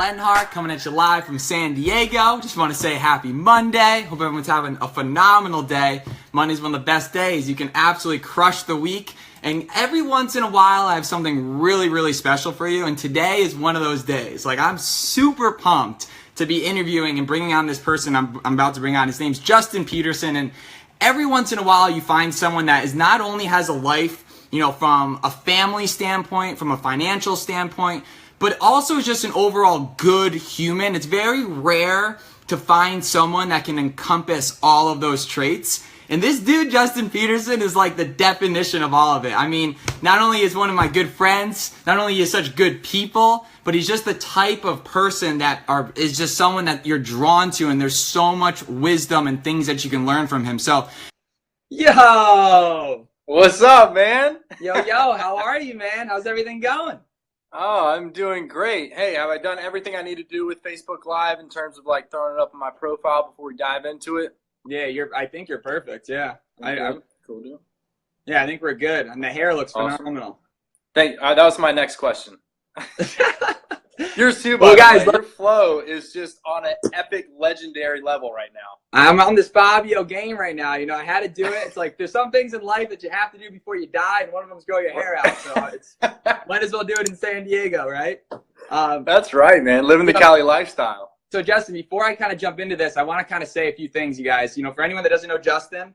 Lenhart coming at you live from San Diego. Just want to say happy Monday. Hope everyone's having a phenomenal day. Monday's one of the best days. You can absolutely crush the week. And every once in a while, I have something really, really special for you. And today is one of those days. Like, I'm super pumped to be interviewing and bringing on this person I'm about to bring on. His name's Justin Peterson. And every once in a while, you find someone that is not only has a life, from a family standpoint, from a financial standpoint, but also just an overall good human. It's very rare to find someone that can encompass all of those traits. And this dude, Justin Peterson, is like the definition of all of it. I mean, not only is one of my good friends, not only is such good people, but he's just the type of person that is just someone that you're drawn to, and there's so much wisdom and things that you can learn from him. So, yo! What's up, man? Yo, how are you, man? How's everything going? Oh, I'm doing great. Hey, have I done everything I need to do with Facebook Live in terms of like throwing it up on my profile before we dive into it? Yeah, I think you're perfect. Yeah. Cool deal. Yeah, I think we're good. And the hair looks phenomenal. That was my next question. Yours too, well, guys, your flow is just on an epic, legendary level right now. I'm on this Fabio game right now. I had to do it. It's like there's some things in life that you have to do before you die, and one of them is grow your hair out. So it's might as well do it in San Diego, right? That's right, man. Living the Cali lifestyle. So, Justin, before I kind of jump into this, I want to kind of say a few things, you guys. For anyone that doesn't know Justin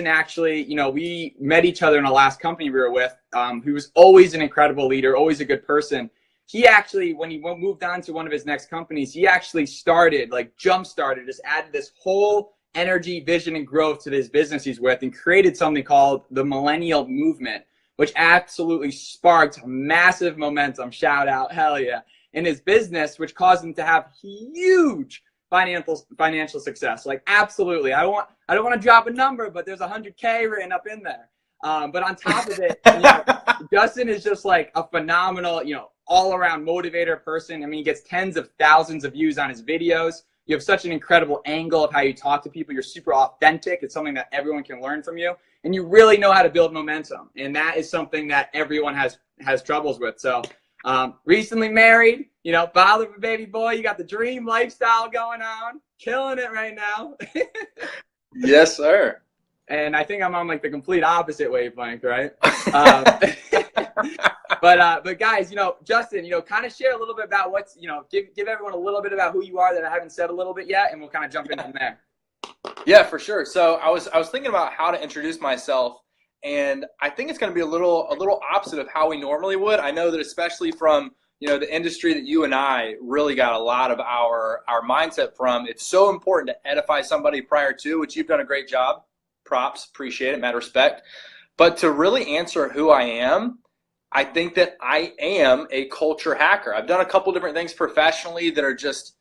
actually, we met each other in the last company we were with. He was always an incredible leader, always a good person. He actually, when he moved on to one of his next companies, he actually jump-started, just added this whole energy, vision, and growth to this business he's with and created something called the Millennial Movement, which absolutely sparked massive momentum, shout out, hell yeah, in his business, which caused him to have huge financial success. Like, absolutely. I don't want to drop a number, but there's 100K written up in there. But on top of it, Justin is just like a phenomenal, all-around motivator person. I mean, he gets tens of thousands of views on his videos. You have such an incredible angle of how you talk to people. You're super authentic. It's something that everyone can learn from you. And you really know how to build momentum. And that is something that everyone has troubles with. So recently married, father of a baby boy. You got the dream lifestyle going on. Killing it right now. Yes, sir. And I think I'm on like the complete opposite wavelength, right? But guys, Justin, kind of share a little bit about what's, give everyone a little bit about who you are that I haven't said a little bit yet, and we'll kind of jump in from there. Yeah, for sure. So I was thinking about how to introduce myself, and I think it's going to be a little opposite of how we normally would. I know that especially from the industry that you and I really got a lot of our mindset from. It's so important to edify somebody prior to, which you've done a great job. Props, appreciate it, mad respect. But to really answer who I am, I think that I am a culture hacker. I've done a couple different things professionally that are just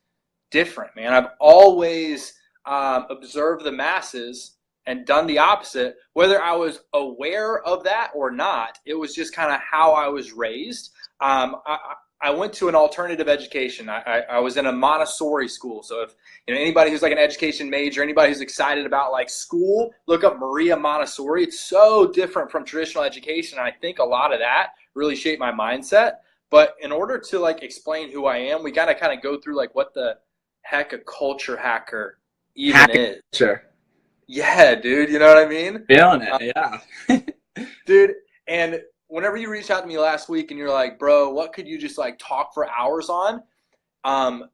different, man. I've always observed the masses and done the opposite. Whether I was aware of that or not, it was just kind of how I was raised. I went to an alternative education. I was in a Montessori school. So if anybody who's like an education major, anybody who's excited about like school, look up Maria Montessori. It's so different from traditional education. And I think a lot of that really shaped my mindset. But in order to like explain who I am, we got to kind of go through like what the heck a culture hacker even is. Sure. Yeah, dude. You know what I mean? Feeling it. Yeah. Dude. And whenever you reached out to me last week and you're like, bro, what could you just like talk for hours on? I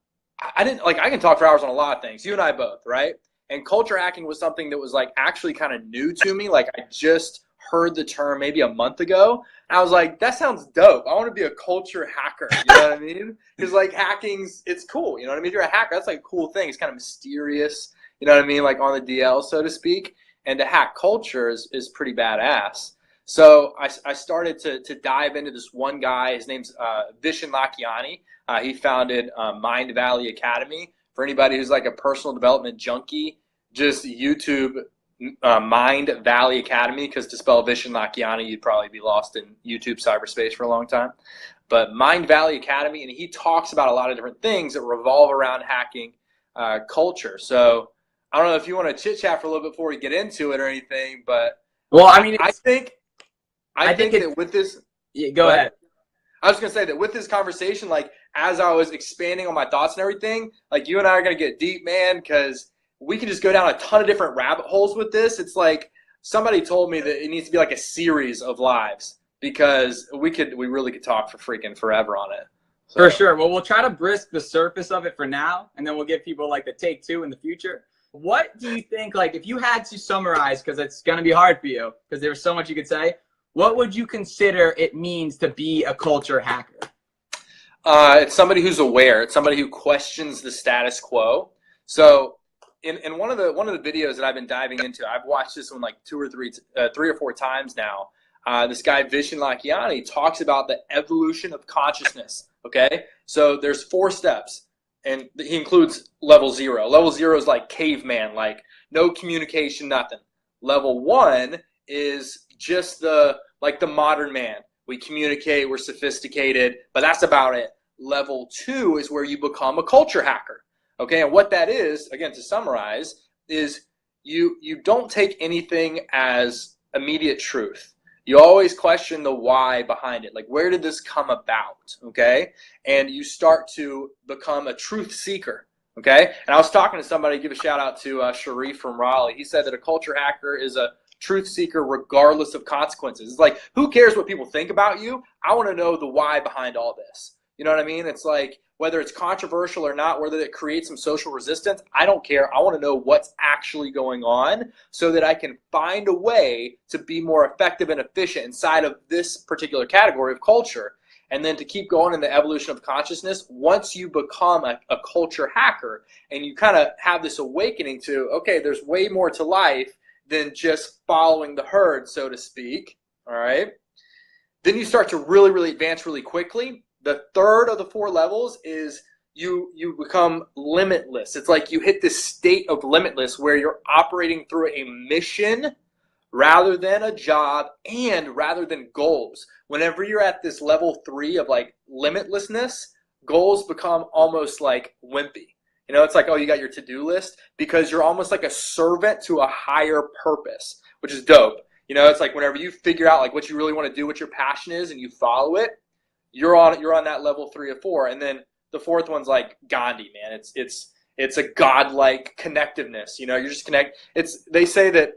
can talk for hours on a lot of things. You and I both, right? And culture hacking was something that was like actually kind of new to me. Like I just heard the term maybe a month ago. And I was like, that sounds dope. I want to be a culture hacker. You know what I mean? Because like hacking's, it's cool. You know what I mean? If you're a hacker, that's like a cool thing. It's kind of mysterious. You know what I mean? Like on the DL, so to speak. And to hack culture is pretty badass. So I started to dive into this one guy. His name's Vishen Lakhiani. He founded Mind Valley Academy. For anybody who's like a personal development junkie, just YouTube Mind Valley Academy, because to spell Vishen Lakhiani, you'd probably be lost in YouTube cyberspace for a long time. But Mind Valley Academy, and he talks about a lot of different things that revolve around hacking culture. So I don't know if you want to chit chat for a little bit before we get into it or anything, but well, I mean, I think that with this, yeah, go ahead. I was going to say that with this conversation, like as I was expanding on my thoughts and everything, like you and I are going to get deep, man, because we can just go down a ton of different rabbit holes with this. It's like somebody told me that it needs to be like a series of lives, because we really could talk for freaking forever on it. So. For sure. Well, we'll try to brisk the surface of it for now, and then we'll give people like the take two in the future. What do you think, like, if you had to summarize, because it's going to be hard for you, because there's so much you could say, what would you consider it means to be a culture hacker? It's somebody who's aware. It's somebody who questions the status quo. So in one of the videos that I've been diving into, I've watched this one like three or four times now. This guy Vishen Lakhiani talks about the evolution of consciousness. Okay, so there's 4 steps, and he includes level 0. Level 0 is like caveman, like no communication, nothing. Level 1 is just the modern man. We communicate, we're sophisticated, but that's about it. Level 2 is where you become a culture hacker. Okay, and what that is, again, to summarize, is you don't take anything as immediate truth. You always question the why behind it. Like, where did this come about? Okay, and you start to become a truth seeker. Okay, and I was talking to somebody, give a shout out to Sharif from Raleigh. He said that a culture hacker is a truth seeker regardless of consequences. It's like, who cares what people think about you? I want to know the why behind all this. You know what I mean? It's like, whether it's controversial or not, whether it creates some social resistance, I don't care. I want to know what's actually going on so that I can find a way to be more effective and efficient inside of this particular category of culture. And then to keep going in the evolution of consciousness, once you become a culture hacker and you kind of have this awakening to, okay, there's way more to life than just following the herd, so to speak, all right? Then you start to really, really advance really quickly. The third of the 4 levels is you become limitless. It's like you hit this state of limitless where you're operating through a mission rather than a job and rather than goals. Whenever you're at this level 3 of like limitlessness, goals become almost like wimpy. You know, it's like, oh, you got your to-do list, because you're almost like a servant to a higher purpose, which is dope. You know, it's like whenever you figure out like what you really want to do, what your passion is, and you follow it, you're on that level 3 or 4. And then the 4th one's like Gandhi, man. It's a godlike connectiveness. You know, you're just they say that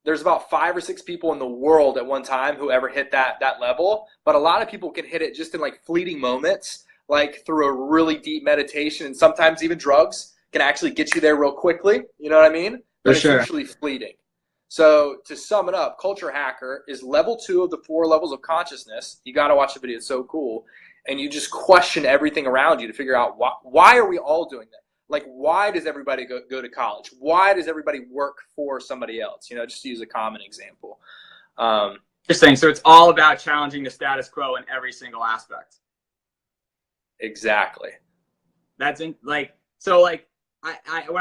there's about 5 or 6 people in the world at one time who ever hit that level, but a lot of people can hit it just in like fleeting moments, like through a really deep meditation, and sometimes even drugs can actually get you there real quickly. You know what I mean? But it's usually fleeting. So to sum it up, culture hacker is level 2 of the 4 levels of consciousness. You got to watch the video. It's so cool. And you just question everything around you to figure out why are we all doing that? Like, why does everybody go to college? Why does everybody work for somebody else? You know, just to use a common example. Interesting. So it's all about challenging the status quo in every single aspect. Exactly. That's when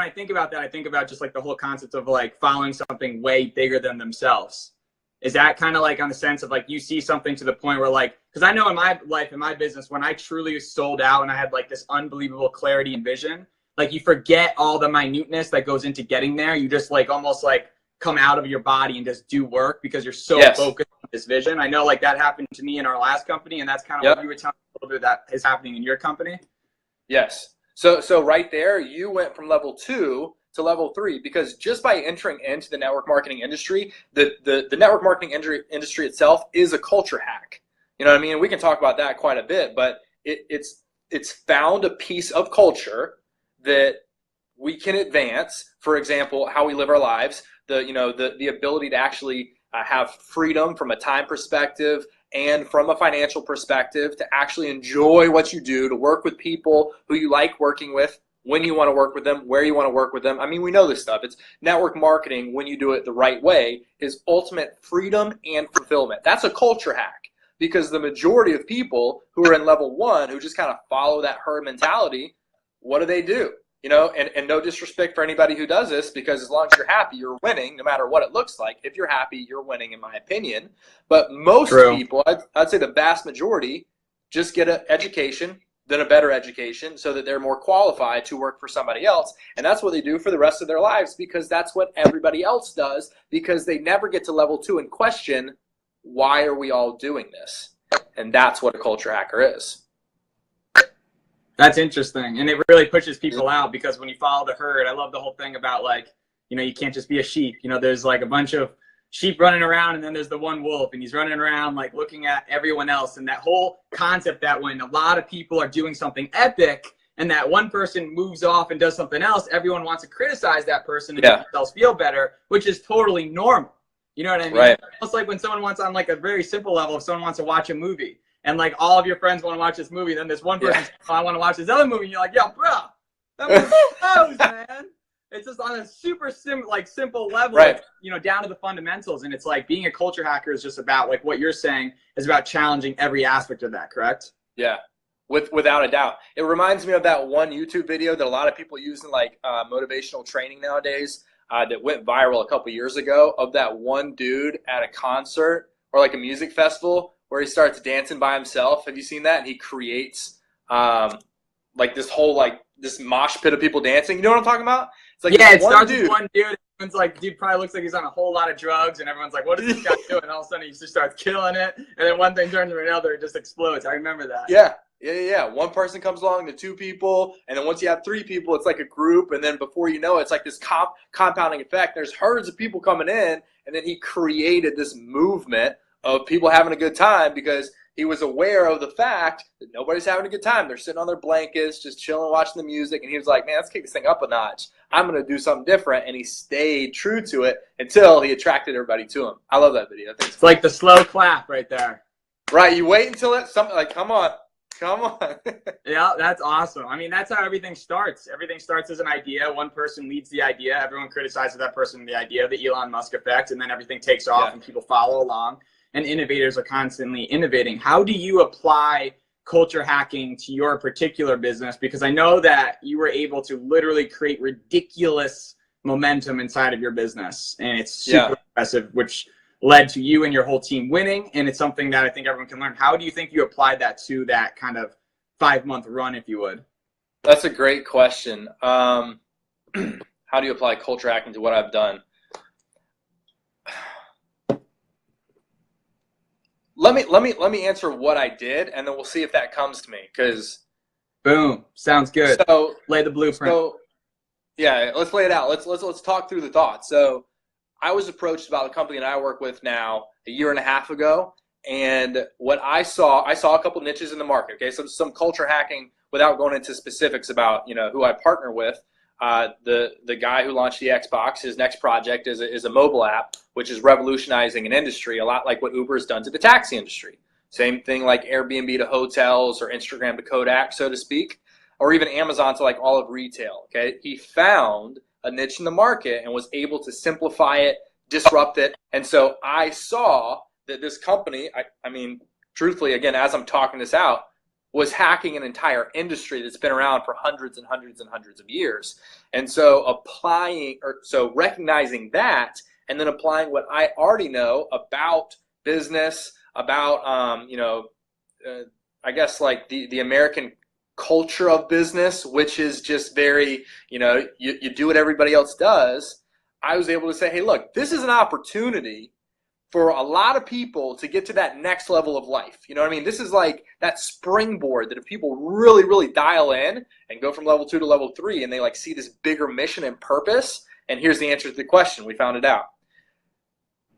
I think about that, I think about just like the whole concept of like following something way bigger than themselves. Is that kind of like on the sense of like you see something to the point where like, because I know in my life, in my business, when I truly sold out and I had like this unbelievable clarity and vision, like you forget all the minuteness that goes into getting there. You just like almost like come out of your body and just do work because you're so focused on this vision. I know like that happened to me in our last company, and that's kind of what you were telling me a little bit that is happening in your company. Yes. So right there, you went from level 2 to level 3, because just by entering into the network marketing industry, the network marketing industry itself is a culture hack. You know what I mean? We can talk about that quite a bit, but it's found a piece of culture that we can advance. For example, how we live our lives, the ability to actually have freedom from a time perspective and from a financial perspective, to actually enjoy what you do, to work with people who you like working with, when you want to work with them, where you want to work with them. I mean, we know this stuff. It's network marketing, when you do it the right way, is ultimate freedom and fulfillment. That's a culture hack, because the majority of people who are in level 1, who just kind of follow that herd mentality, what do? You know, and no disrespect for anybody who does this, because as long as you're happy, you're winning, no matter what it looks like. If you're happy, you're winning, in my opinion. But most people, I'd say the vast majority, just get an education, then a better education, so that they're more qualified to work for somebody else. And that's what they do for the rest of their lives, because that's what everybody else does, because they never get to level 2 and question, why are we all doing this? And that's what a culture hacker is. That's interesting. And it really pushes people out, because when you follow the herd, I love the whole thing about, like, you know, you can't just be a sheep. You know, there's like a bunch of sheep running around, and then there's the one wolf, and he's running around like looking at everyone else. And that whole concept that when a lot of people are doing something epic and that one person moves off and does something else, everyone wants to criticize that person and make themselves feel better, which is totally normal. You know what I mean? Right. It's like when someone wants, on like a very simple level, if someone wants to watch a movie, and like all of your friends want to watch this movie, then this one person says, oh, I want to watch this other movie, and you're like, yo, bro, that movie blows, man. It's just on a super simple level, right. You know, down to the fundamentals. And it's like being a culture hacker is just about, like what you're saying, is about challenging every aspect of that, correct? Yeah, without a doubt. It reminds me of that one YouTube video that a lot of people use in like motivational training nowadays that went viral a couple years ago, of that one dude at a concert or like a music festival where he starts dancing by himself. Have you seen that? And he creates like this whole this mosh pit of people dancing. You know what I'm talking about? It's like, yeah, it starts with one dude. Everyone's like, dude probably looks like he's on a whole lot of drugs, and everyone's like, what is this guy doing? And all of a sudden he just starts killing it, and then one thing turns to another, it just explodes. I remember that. Yeah. One person comes along to two people, and then once you have three people, it's like a group, and then before you know it, it's like this compounding effect. There's herds of people coming in, and then he created this movement of people having a good time because he was aware of the fact that nobody's having a good time. They're sitting on their blankets, just chilling, watching the music. And he was like, man, let's kick this thing up a notch. I'm going to do something different. And he stayed true to it until he attracted everybody to him. I love that video. I think it's like the slow clap right there. Right. You wait until it's something like, come on. Yeah, that's awesome. I mean, that's how everything starts. Everything starts as an idea. One person leads the idea. Everyone criticizes that person, the idea, the Elon Musk effect. And then everything takes off and people follow along. And innovators are constantly innovating. How do you apply culture hacking to your particular business? Because I know that you were able to literally create ridiculous momentum inside of your business. And it's super impressive, which led to you and your whole team winning. And it's something that I think everyone can learn. How do you think you applied that to that kind of 5-month run, if you would? That's a great question. How do you apply culture hacking to what I've done? Let me answer what I did, and then we'll see if that comes to me. Because boom, sounds good. So lay the blueprint. So yeah, let's lay it out. Let's talk through the thoughts. So I was approached about the company that I work with now a year and a half ago, and what I saw a couple niches in the market. Okay, so some culture hacking without going into specifics about who I partner with. The guy who launched the Xbox, his next project is a mobile app, which is revolutionizing an industry, a lot like what Uber has done to the taxi industry. Same thing like Airbnb to hotels or Instagram to Kodak, so to speak, or even Amazon to like all of retail. Okay, he found a niche in the market and was able to simplify it, disrupt it. And so I saw that this company, I mean, truthfully, again, as I'm talking this out, was hacking an entire industry that's been around for hundreds and hundreds and hundreds of years. And so recognizing that, and then applying what I already know about business, about, I guess like the American culture of business, which is just very, you do what everybody else does. I was able to say, hey, look, this is an opportunity for a lot of people to get to that next level of life. You know what I mean? This is like that springboard that if people really, really dial in and go from level 2 to level 3 and they like see this bigger mission and purpose, and here's the answer to the question, we found it out.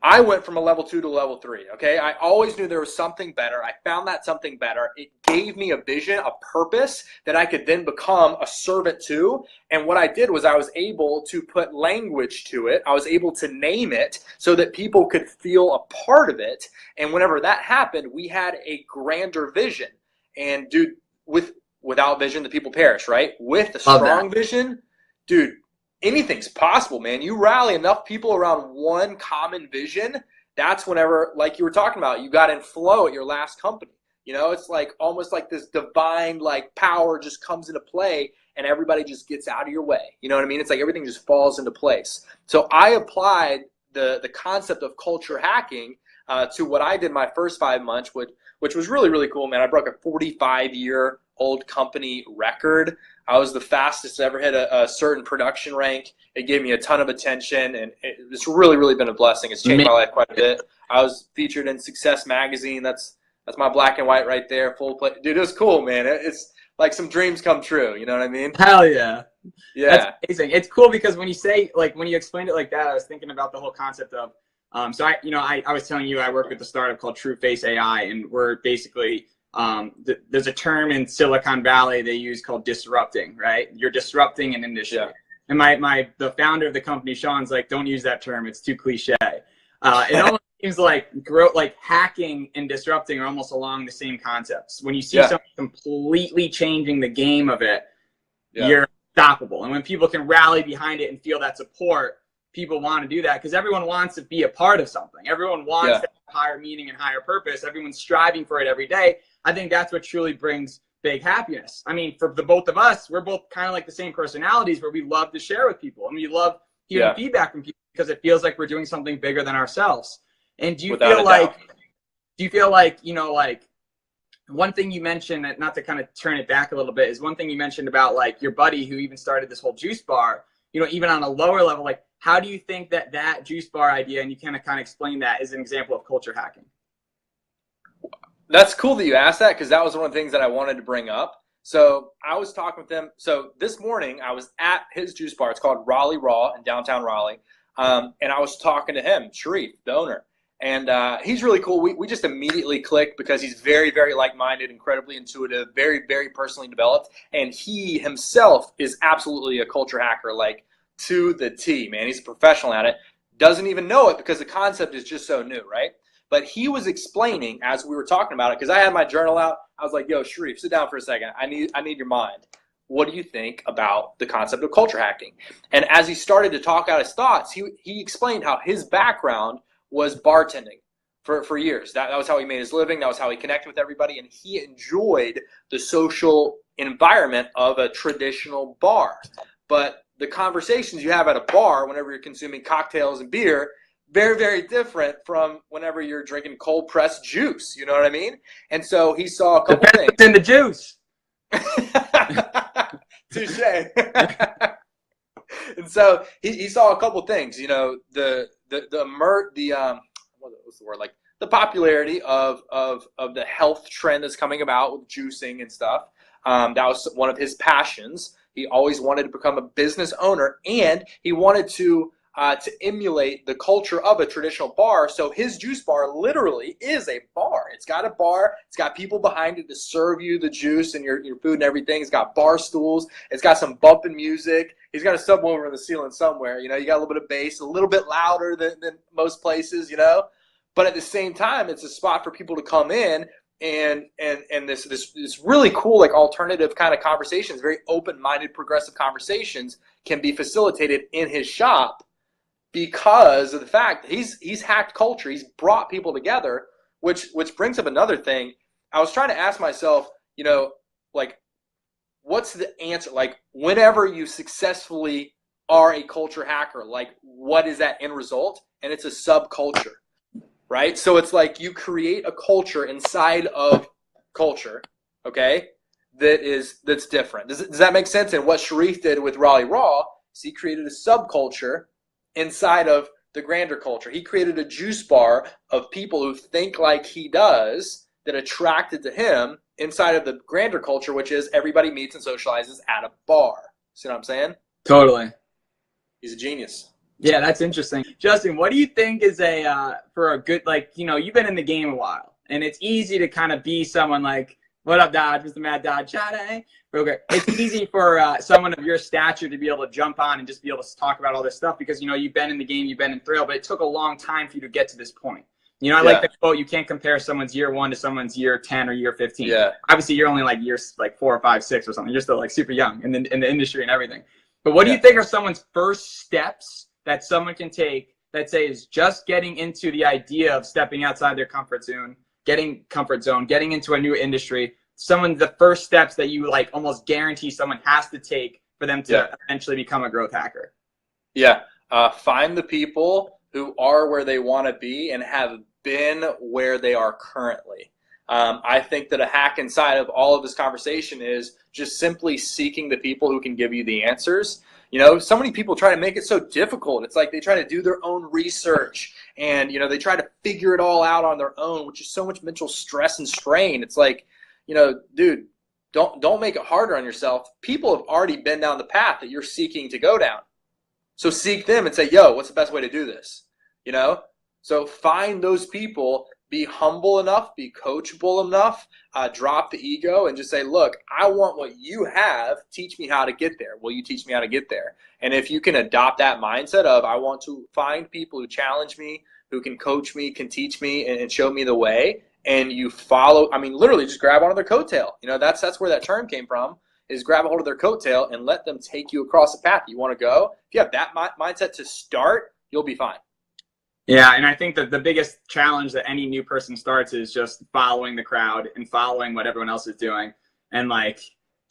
I went from a level 2 to level 3, okay? I always knew there was something better. I found that something better. It gave me a vision, a purpose that I could then become a servant to. And what I did was I was able to put language to it. I was able to name it so that people could feel a part of it. And whenever that happened, we had a grander vision. And dude, without vision, the people perish, right? With a strong vision, dude, anything's possible, man. You rally enough people around one common vision, that's whenever, like you were talking about, you got in flow at your last company. It's like almost like this divine like power just comes into play and everybody just gets out of your way. You know what I mean? It's like everything just falls into place. So I applied the concept of culture hacking to what I did my first 5 months, which was really, really cool, man. I broke a 45-year-old company record. I was the fastest to ever hit a certain production rank. It gave me a ton of attention, and it's really, really been a blessing. It's changed my life quite a bit. I was featured in Success Magazine. That's my black and white right there, full play. Dude, it was cool, man. It's like some dreams come true. You know what I mean? Hell yeah. Yeah. That's amazing. It's cool because when you say, like, when you explained it like that, I was thinking about the whole concept of, so I was telling you I work with a startup called TrueFace AI, and we're basically, there's a term in Silicon Valley they use called disrupting, right? You're disrupting an industry. Yeah. And the founder of the company, Sean's like, don't use that term. It's too cliche. It almost seems like hacking and disrupting are almost along the same concepts. When you see something completely changing the game of it, you're unstoppable. And when people can rally behind it and feel that support, people want to do that because everyone wants to be a part of something. Everyone wants to have higher meaning and higher purpose. Everyone's striving for it every day. I think that's what truly brings big happiness. I mean, for the both of us, we're both kind of like the same personalities where we love to share with people. And we love hearing feedback from people because it feels like we're doing something bigger than ourselves. And do you feel like, you know, like one thing you mentioned, not to kind of turn it back a little bit, is one thing you mentioned about like your buddy who even started this whole juice bar, you know, even on a lower level, like how do you think that juice bar idea, and you kind of explain that, is an example of culture hacking? That's cool that you asked that because that was one of the things that I wanted to bring up. So I was talking with him. So this morning I was at his juice bar. It's called Raleigh Raw in downtown Raleigh. And I was talking to him, Sharif, the owner. And he's really cool. We just immediately clicked because he's very, very like-minded, incredibly intuitive, very, very personally developed. And he himself is absolutely a culture hacker, like to the T, man. He's a professional at it. Doesn't even know it because the concept is just so new, right? But he was explaining as we were talking about it, because I had my journal out. I was like, yo, Sharif, sit down for a second. I need your mind. What do you think about the concept of culture hacking? And as he started to talk out his thoughts, he explained how his background was bartending for years. That was how he made his living. That was how he connected with everybody. And he enjoyed the social environment of a traditional bar. But the conversations you have at a bar whenever you're consuming cocktails and beer, very, very different from whenever you're drinking cold pressed juice. You know what I mean? And so he saw a couple things. In the juice. Touche. And so he saw a couple things. You know, what's the word? Like the popularity of the health trend that's coming about with juicing and stuff. That was one of his passions. He always wanted to become a business owner, and he wanted to emulate the culture of a traditional bar. So his juice bar literally is a bar. It's got a bar. It's got people behind it to serve you the juice and your food and everything. It's got bar stools. It's got some bumping music. He's got a subwoofer in the ceiling somewhere. You know, you got a little bit of bass, a little bit louder than most places, you know. But at the same time, it's a spot for people to come in and this really cool, like, alternative kind of conversations, very open-minded, progressive conversations can be facilitated in his shop because of the fact that he's hacked culture. He's brought people together, which brings up another thing. I was trying to ask myself, you know, like, what's the answer? Like, whenever you successfully are a culture hacker, like, what is that end result? And it's a subculture, right? So it's like you create a culture inside of culture, okay, that's different. Does that make sense? And what Sharif did with Raleigh Raw is he created a subculture inside of the grander culture. He created a juice bar of people who think like he does that attracted to him inside of the grander culture, which is everybody meets and socializes at a bar. See what I'm saying? Totally. He's a genius. Yeah, that's interesting. Justin, what do you think is for a good, like, you know, you've been in the game a while, and it's easy to kind of be someone like, what up, Dodge? Mr. Mad Dodge. Real quick. It's easy for someone of your stature to be able to jump on and just be able to talk about all this stuff because, you know, you've been in the game, you've been in thrill, but it took a long time for you to get to this point. You know, I like the quote, you can't compare someone's year 1 to someone's year 10 or year 15. Yeah. Obviously, you're only like years like 4 or 5, 6 or something. You're still like super young in the industry and everything. But what do you think are someone's first steps that someone can take that say is just getting into the idea of stepping outside their comfort zone, getting into a new industry? The first steps that you like almost guarantee someone has to take for them to eventually become a growth hacker? Yeah. Find the people who are where they want to be and have been where they are currently. I think that a hack inside of all of this conversation is just simply seeking the people who can give you the answers. You know, so many people try to make it so difficult. It's like they try to do their own research and, you know, they try to figure it all out on their own, which is so much mental stress and strain. It's like, you know, dude, don't make it harder on yourself. People have already been down the path that you're seeking to go down. So seek them and say, yo, what's the best way to do this? You know? So find those people, be humble enough, be coachable enough, drop the ego and just say, look, I want what you have. Teach me how to get there. Will you teach me how to get there? And if you can adopt that mindset of, I want to find people who challenge me, who can coach me, can teach me, and show me the way, and you follow, I mean, literally just grab onto their coattail. You know, that's where that term came from, is grab a hold of their coattail and let them take you across the path you want to go. If you have that mindset to start, you'll be fine. Yeah, and I think that the biggest challenge that any new person starts is just following the crowd and following what everyone else is doing, and like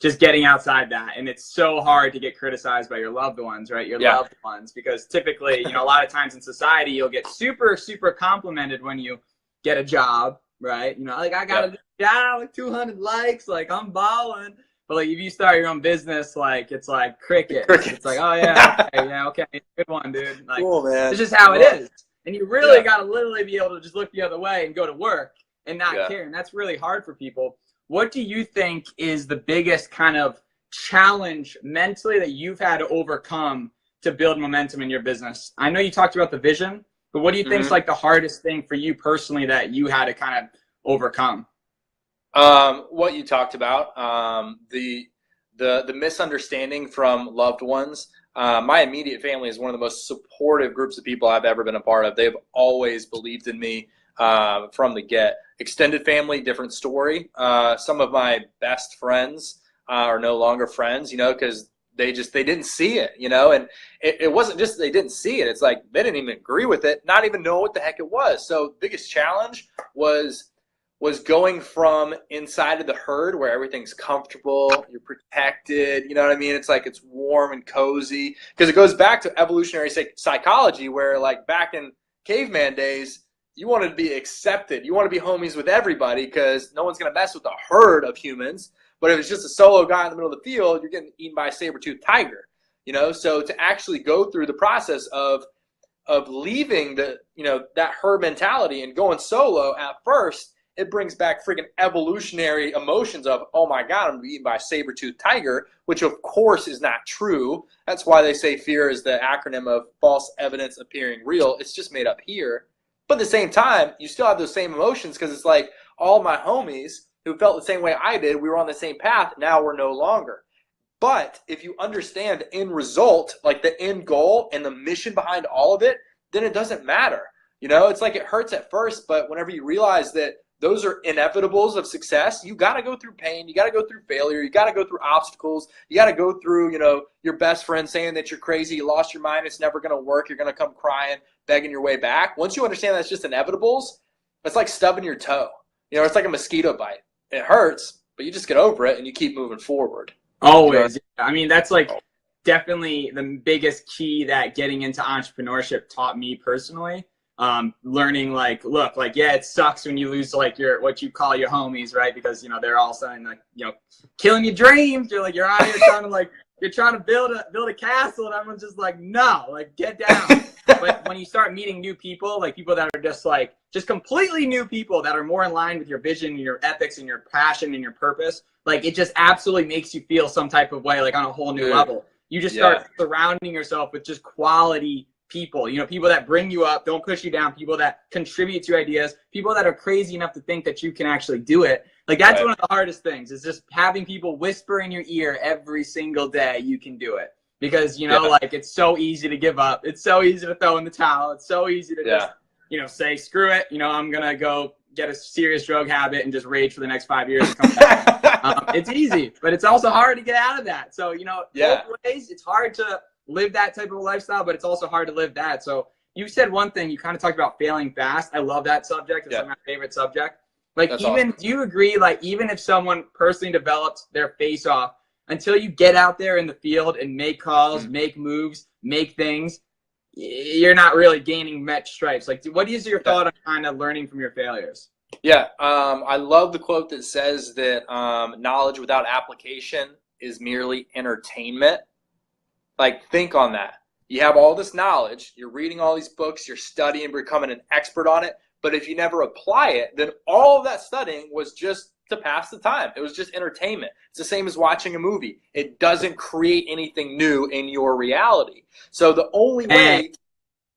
just getting outside that. And it's so hard to get criticized by your loved ones, right? Your loved ones, because typically, you know, a lot of times in society, you'll get super, super complimented when you get a job, right? You know, like, I got a job with 200 likes, like, I'm balling. But like, if you start your own business, like, it's like crickets. It's like, oh yeah, okay, good one, dude. Like, cool, man. It's just how it is. And you really got to literally be able to just look the other way and go to work and not care. And that's really hard for people. What do you think is the biggest kind of challenge mentally that you've had to overcome to build momentum in your business? I know you talked about the vision, but what do you think is like the hardest thing for you personally that you had to kind of overcome? What you talked about, the misunderstanding from loved ones. My immediate family is one of the most supportive groups of people I've ever been a part of. They've always believed in me from the get. Extended family, different story. Some of my best friends are no longer friends, you know, because they didn't see it, you know, and it wasn't just they didn't see it. It's like they didn't even agree with it, not even know what the heck it was. So biggest challenge was going from inside of the herd where everything's comfortable, you're protected, you know what I mean? It's like it's warm and cozy. Because it goes back to evolutionary psychology where, like, back in caveman days, you wanted to be accepted. You want to be homies with everybody because no one's going to mess with a herd of humans. But if it's just a solo guy in the middle of the field, you're getting eaten by a saber-toothed tiger, you know? So to actually go through the process of leaving the, you know, that herd mentality and going solo at first, it brings back freaking evolutionary emotions of, oh my God, I'm going to be eaten by a saber-toothed tiger, which of course is not true. That's why they say fear is the acronym of false evidence appearing real. It's just made up here. But at the same time, you still have those same emotions because it's like all my homies who felt the same way I did, we were on the same path, now we're no longer. But if you understand the end result, like the end goal and the mission behind all of it, then it doesn't matter. You know, it's like it hurts at first, but whenever you realize that those are inevitables of success, you got to go through pain. You got to go through failure. You got to go through obstacles. You got to go through, you know, your best friend saying that you're crazy, you lost your mind, it's never going to work. You're going to come crying, begging your way back. Once you understand that's just inevitables, it's like stubbing your toe. You know, it's like a mosquito bite. It hurts, but you just get over it and you keep moving forward. Always. You know? I mean, that's like definitely the biggest key that getting into entrepreneurship taught me personally. Learning, like, look, like, yeah, it sucks when you lose like your, what you call your homies, right? Because, you know, they're all sudden like, you know, killing your dreams. You're like, you're out here trying to like, you're trying to build a castle, and everyone's just like, no, like, get down. But when you start meeting new people, like people that are just completely new people that are more in line with your vision and your ethics and your passion and your purpose, like, it just absolutely makes you feel some type of way, like on a whole new level. You just start surrounding yourself with just quality people, you know, people that bring you up, don't push you down, people that contribute to ideas, people that are crazy enough to think that you can actually do it. Like, that's one of the hardest things, is just having people whisper in your ear every single day, you can do it. Because, you know, like, it's so easy to give up. It's so easy to throw in the towel. It's so easy to just, you know, say, screw it. You know, I'm going to go get a serious drug habit and just rage for the next 5 years and come back. It's easy, but it's also hard to get out of that. So, you know, both ways, it's hard to live that type of a lifestyle, but it's also hard to live that. So you said one thing, you kind of talked about failing fast. I love that subject. It's like my favorite subject. Like, that's even awesome. Do you agree, like, even if someone personally developed their face off, until you get out there in the field and make calls, make moves, make things, you're not really gaining much stripes. Like, what is your thought on kind of learning from your failures? Yeah, I love the quote that says that knowledge without application is merely entertainment. Like, think on that. You have all this knowledge, you're reading all these books, you're studying, becoming an expert on it, but if you never apply it, then all of that studying was just to pass the time. It was just entertainment. It's the same as watching a movie. It doesn't create anything new in your reality. So the only way,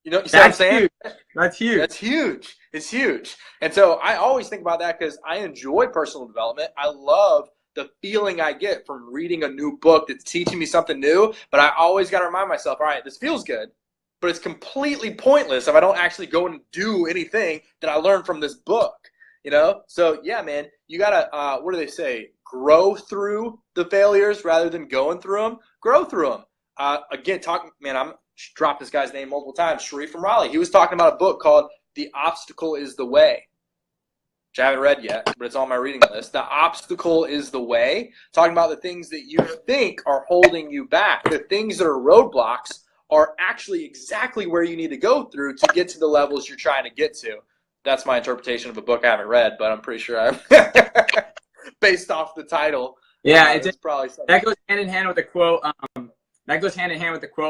you see what I'm saying? Huge. That's huge. That's huge. It's huge. And so I always think about that because I enjoy personal development. I love the feeling I get from reading a new book that's teaching me something new. But I always got to remind myself, all right, this feels good, but it's completely pointless if I don't actually go and do anything that I learned from this book. So yeah, man, you gotta what do they say, grow through the failures rather than going through them. Grow through them. Again, I'm dropped this guy's name multiple times, Sharif from Raleigh. He was talking about a book called The Obstacle is the Way, which I haven't read yet, but it's on my reading list. The obstacle is the way, talking about the things that you think are holding you back. The things that are roadblocks are actually exactly where you need to go through to get to the levels you're trying to get to. That's my interpretation of a book I haven't read, but I'm pretty sure I've based off the title. Yeah, it's probably something. That goes hand in hand with the quote.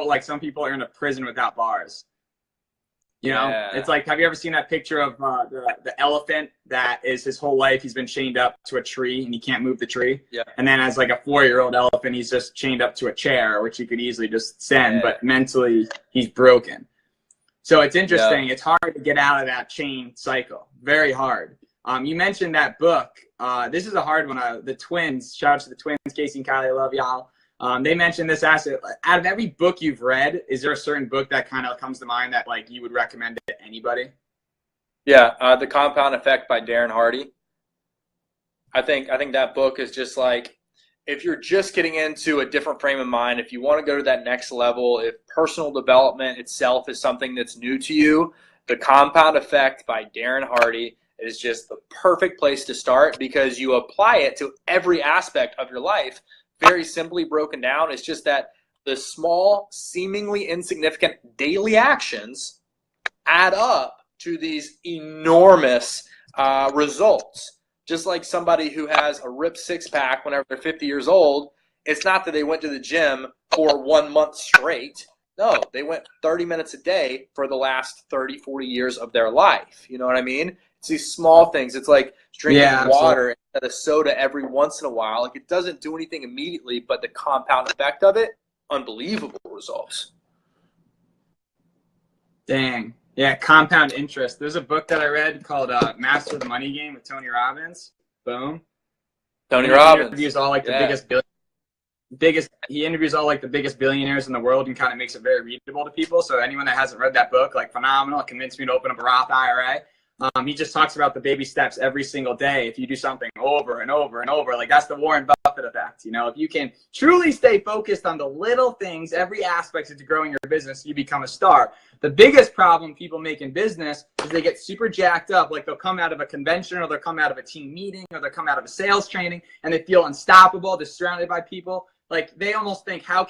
Like some people are in a prison without bars. It's like, have you ever seen that picture of the elephant that is his whole life he's been chained up to a tree and he can't move the tree? Yeah. And then as like a 4-year-old elephant, he's just chained up to a chair, which he could easily just send, but mentally he's broken. So it's interesting. Yeah. It's hard to get out of that chain cycle. Very hard. You mentioned that book. This is a hard one. The twins, shout out to the twins, Casey and Kylie, I love y'all. They mentioned this asset. Out of every book you've read, is there a certain book that kind of comes to mind that like you would recommend to anybody? Yeah, The Compound Effect by Darren Hardy. I think that book is just like, if you're just getting into a different frame of mind, if you want to go to that next level, if personal development itself is something that's new to you, The Compound Effect by Darren Hardy is just the perfect place to start because you apply it to every aspect of your life. Very simply broken down, it's just that the small, seemingly insignificant daily actions add up to these enormous results. Just like somebody who has a ripped six-pack whenever they're 50 years old, it's not that they went to the gym for 1 month straight. No, they went 30 minutes a day for the last 30, 40 years of their life. You know what I mean? It's these small things. It's like drinking water instead of soda every once in a while. Like, it doesn't do anything immediately, but the compound effect of it, unbelievable results. Dang. Yeah, compound interest. There's a book that I read called Master the Money Game with Tony Robbins. Boom. Tony Robbins. He interviews all like the he interviews all like the biggest billionaires in the world and kind of makes it very readable to people. So anyone that hasn't read that book, like, phenomenal. It convinced me to open up a Roth IRA. He just talks about the baby steps every single day. If you do something over and over and over, like, that's the Warren Buffett effect. If you can truly stay focused on the little things, every aspect into growing your business, you become a star. The biggest problem people make in business is they get super jacked up. Like, they'll come out of a convention, or they'll come out of a team meeting, or they'll come out of a sales training, and they feel unstoppable. They're surrounded by people. Like, they almost think, how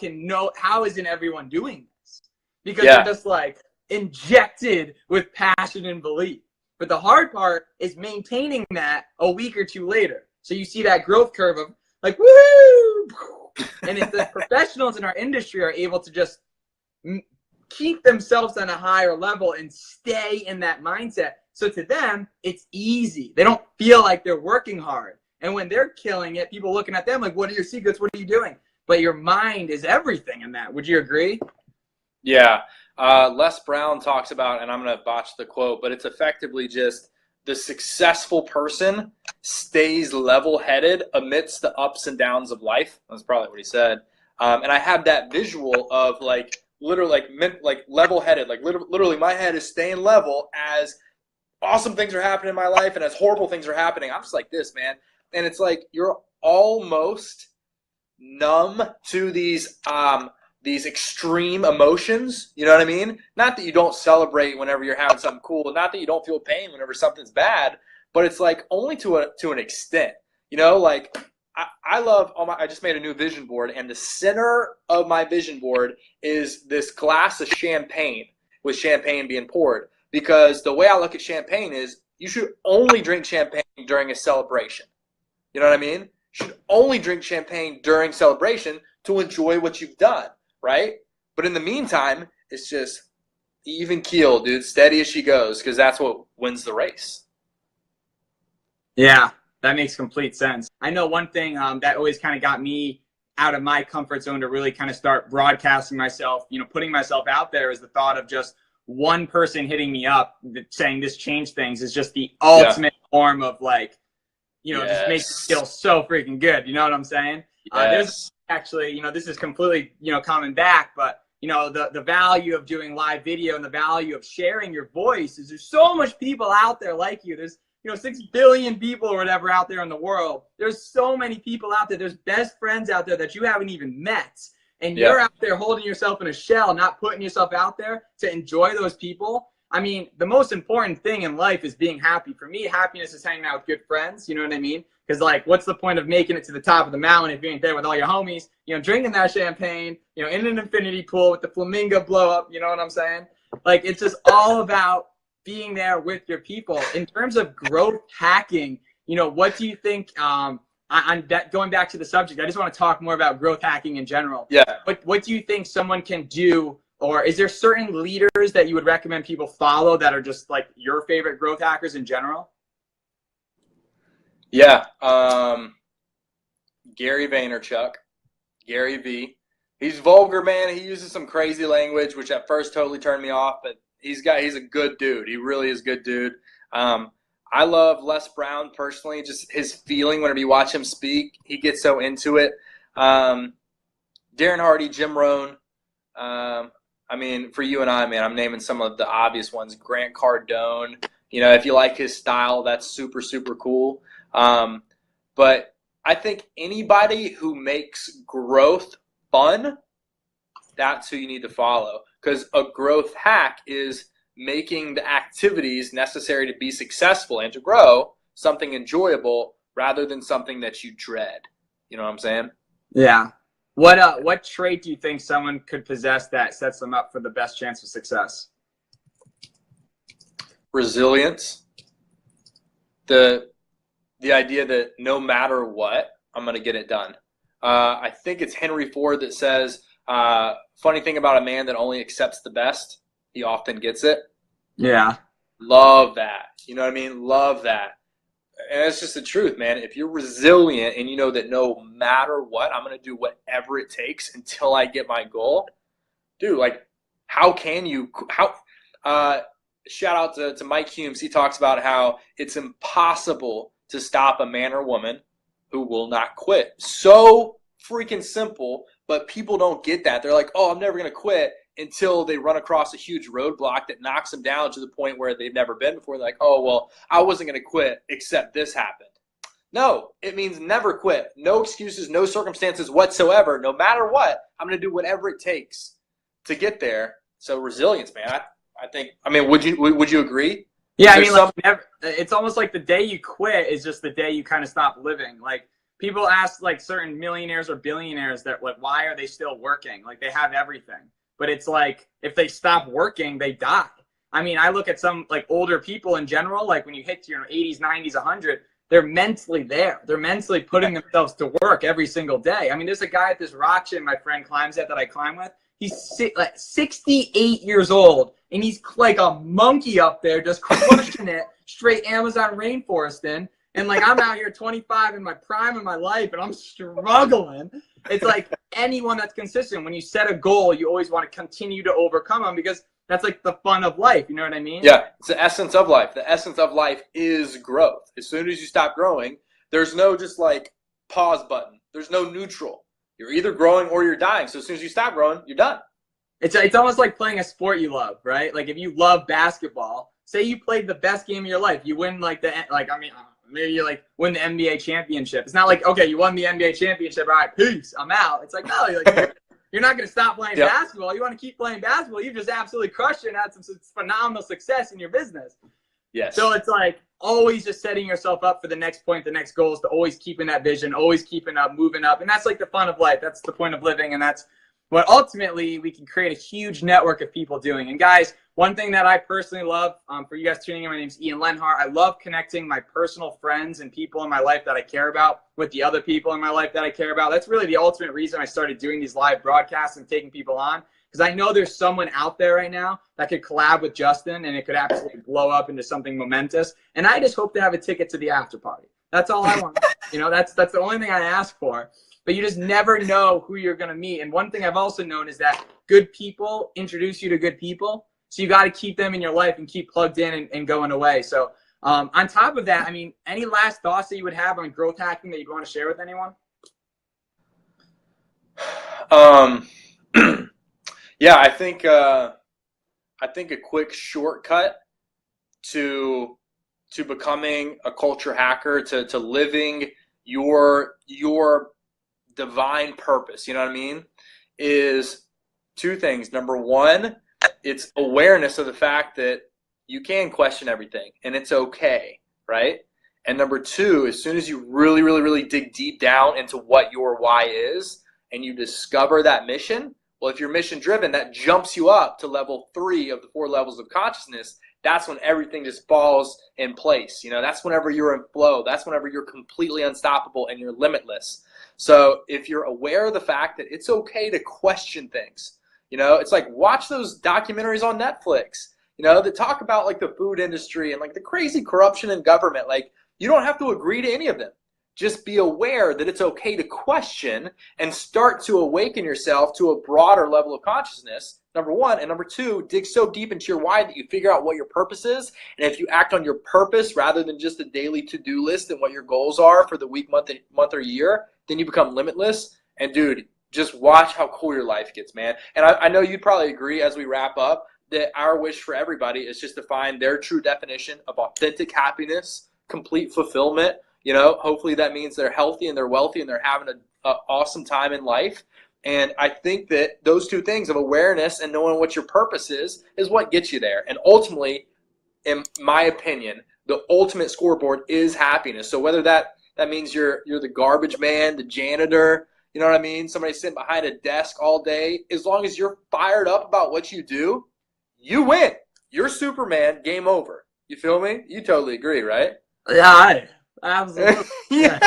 isn't everyone doing this? Because they're just like injected with passion and belief. But the hard part is maintaining that a week or two later. So you see that growth curve of like, woo! And if the professionals in our industry are able to just keep themselves on a higher level and stay in that mindset, so to them, it's easy. They don't feel like they're working hard. And when they're killing it, people looking at them like, what are your secrets? What are you doing? But your mind is everything in that. Would you agree? Yeah. Les Brown talks about, and I'm going to botch the quote, but it's effectively just the successful person stays level-headed amidst the ups and downs of life. That's probably what he said. And I have that visual of like literally like level-headed, like literally my head is staying level as awesome things are happening in my life and as horrible things are happening. I'm just like this, man. And it's like you're almost numb to these extreme emotions, you know what I mean? Not that you don't celebrate whenever you're having something cool, not that you don't feel pain whenever something's bad, but it's like only to an extent. Like I just made a new vision board, and the center of my vision board is this glass of champagne with champagne being poured. Because the way I look at champagne is you should only drink champagne during a celebration. You know what I mean? You should only drink champagne during celebration to enjoy what you've done. Right? But in the meantime, it's just even keel, dude. Steady as she goes, because that's what wins the race. Yeah. That makes complete sense. I know one thing that always kind of got me out of my comfort zone to really kind of start broadcasting myself, putting myself out there, is the thought of just one person hitting me up saying this changed things is just the ultimate form of like, just makes me feel so freaking good. You know what I'm saying? There's actually, this is completely, coming back, but the value of doing live video and the value of sharing your voice is there's so much people out there like you. There's 6 billion people or whatever out there in the world. There's so many people out there. There's best friends out there that you haven't even met. And you're out there holding yourself in a shell, not putting yourself out there to enjoy those people. I mean, the most important thing in life is being happy. For me, happiness is hanging out with good friends. You know what I mean? Because, like, what's the point of making it to the top of the mountain if you ain't there with all your homies, drinking that champagne, in an infinity pool with the flamingo blow up, you know what I'm saying? Like, it's just all about being there with your people. In terms of growth hacking, what do you think, going back to the subject, I just want to talk more about growth hacking in general. Yeah. What do you think someone can do, or is there certain leaders that you would recommend people follow that are just like your favorite growth hackers in general? Yeah. Gary Vaynerchuk, Gary V. He's vulgar, man. He uses some crazy language, which at first totally turned me off, but he's a good dude. He really is a good dude. I love Les Brown personally, just his feeling whenever you watch him speak. He gets so into it. Darren Hardy, Jim Rohn. I mean, for you and I, man, I'm naming some of the obvious ones. Grant Cardone. If you like his style, that's super, super cool. But I think anybody who makes growth fun, that's who you need to follow. Because a growth hack is making the activities necessary to be successful and to grow something enjoyable rather than something that you dread. You know what I'm saying? Yeah. What trait do you think someone could possess that sets them up for the best chance of success? Resilience. The idea that no matter what, I'm going to get it done. I think it's Henry Ford that says, funny thing about a man that only accepts the best, he often gets it. Yeah. Love that. You know what I mean? Love that. And it's just the truth, man. If you're resilient and you know that no matter what, I'm going to do whatever it takes until I get my goal. Dude, like, shout out to Mike Humes. He talks about how it's impossible to stop a man or woman who will not quit. So freaking simple, but people don't get that. They're like, oh, I'm never going to quit until they run across a huge roadblock that knocks them down to the point where they've never been before. They're like, oh, well, I wasn't going to quit except this happened. No, it means never quit. No excuses, no circumstances whatsoever. No matter what, I'm going to do whatever it takes to get there. So resilience, man. I mean, would you agree? Yeah, I mean, it's almost like the day you quit is just the day you kind of stop living. Like, people ask, like, certain millionaires or billionaires that, like, why are they still working? Like, they have everything. But it's like, if they stop working, they die. I mean, I look at some, like, older people in general, like, when you hit your 80s, 90s, 100, they're mentally there. They're mentally putting themselves to work every single day. I mean, there's a guy at this rock gym my friend climbs at that I climb with. He's like 68 years old, and he's like a monkey up there just crushing it, straight Amazon rainforest in. And, like, I'm out here 25 in my prime of my life, and I'm struggling. It's like anyone that's consistent. When you set a goal, you always want to continue to overcome them because that's, like, the fun of life. You know what I mean? Yeah, it's the essence of life. The essence of life is growth. As soon as you stop growing, there's no just, like, pause button. There's no neutral. You're either growing or you're dying. So as soon as you stop growing, you're done. It's almost like playing a sport you love, right? Like, if you love basketball, say you played the best game of your life, you win maybe you like win the NBA championship. It's not like, okay, you won the NBA championship, all right, peace, I'm out. It's like, no, you're not going to stop playing basketball. You want to keep playing basketball. You've just absolutely crushed it and had some phenomenal success in your business. Yes. So it's like always just setting yourself up for the next point, the next goal is to always keeping that vision, always keeping up, moving up. And that's like the fun of life. That's the point of living. And that's what ultimately we can create a huge network of people doing. And guys, one thing that I personally love, for you guys tuning in, my name is Ian Lenhart. I love connecting my personal friends and people in my life that I care about with the other people in my life that I care about. That's really the ultimate reason I started doing these live broadcasts and taking people on. Because I know there's someone out there right now that could collab with Justin and it could absolutely blow up into something momentous. And I just hope to have a ticket to the after party. That's all I want. You know, that's the only thing I ask for. But you just never know who you're going to meet. And one thing I've also known is that good people introduce you to good people. So you got to keep them in your life and keep plugged in and going away. So on top of that, I mean, any last thoughts that you would have on growth hacking that you'd want to share with anyone? Yeah, I think a quick shortcut to becoming a culture hacker, to living your divine purpose, you know what I mean, is two things. Number one, it's awareness of the fact that you can question everything and it's okay, right? And number two, as soon as you really, really, really dig deep down into what your why is and you discover that mission, well, if you're mission driven, that jumps you up to level 3 of the 4 levels of consciousness. That's when everything just falls in place. You know, that's whenever you're in flow. That's whenever you're completely unstoppable and you're limitless. So if you're aware of the fact that it's okay to question things, you know, it's like watch those documentaries on Netflix, you know, that talk about like the food industry and like the crazy corruption in government. Like, you don't have to agree to any of them. Just be aware that it's okay to question and start to awaken yourself to a broader level of consciousness, number one. And number two, dig so deep into your why that you figure out what your purpose is. And if you act on your purpose rather than just a daily to-do list and what your goals are for the week, month or year, then you become limitless. And dude, just watch how cool your life gets, man. And I know you'd probably agree as we wrap up that our wish for everybody is just to find their true definition of authentic happiness, complete fulfillment. You know, hopefully that means they're healthy and they're wealthy and they're having an awesome time in life. And I think that those two things of awareness and knowing what your purpose is what gets you there. And ultimately, in my opinion, the ultimate scoreboard is happiness. So whether that means you're the garbage man, the janitor, you know what I mean? Somebody sitting behind a desk all day, as long as you're fired up about what you do, you win. You're Superman, game over. You feel me? You totally agree, right? Yeah, absolutely. Yeah.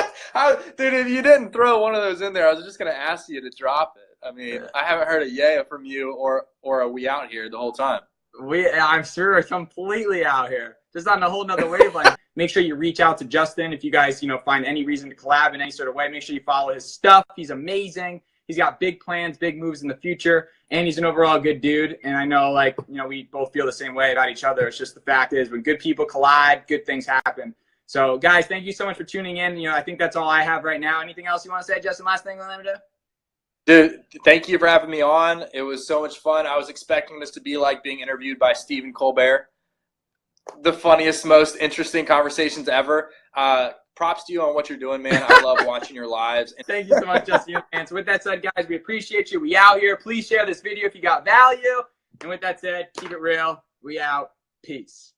Dude, if you didn't throw one of those in there, I was just going to ask you to drop it. I mean, I haven't heard a yeah from you or a we out here the whole time. I'm sure completely out here, just on a whole nother wavelength. Make sure you reach out to Justin if you guys, you know, find any reason to collab in any sort of way. Make sure you follow his stuff. He's amazing. He's got big plans, big moves in the future, and he's an overall good dude. And I know, like, you know, we both feel the same way about each other. It's just the fact is, when good people collide, good things happen. So, guys, thank you so much for tuning in. You know, I think that's all I have right now. Anything else you want to say, Justin? Last thing we'll ever do? Dude, thank you for having me on. It was so much fun. I was expecting this to be like being interviewed by Stephen Colbert. The funniest, most interesting conversations ever. Props to you on what you're doing, man. I love watching your lives. Thank you so much, Justin. And so with that said, guys, we appreciate you. We out here. Please share this video if you got value. And with that said, keep it real. We out. Peace.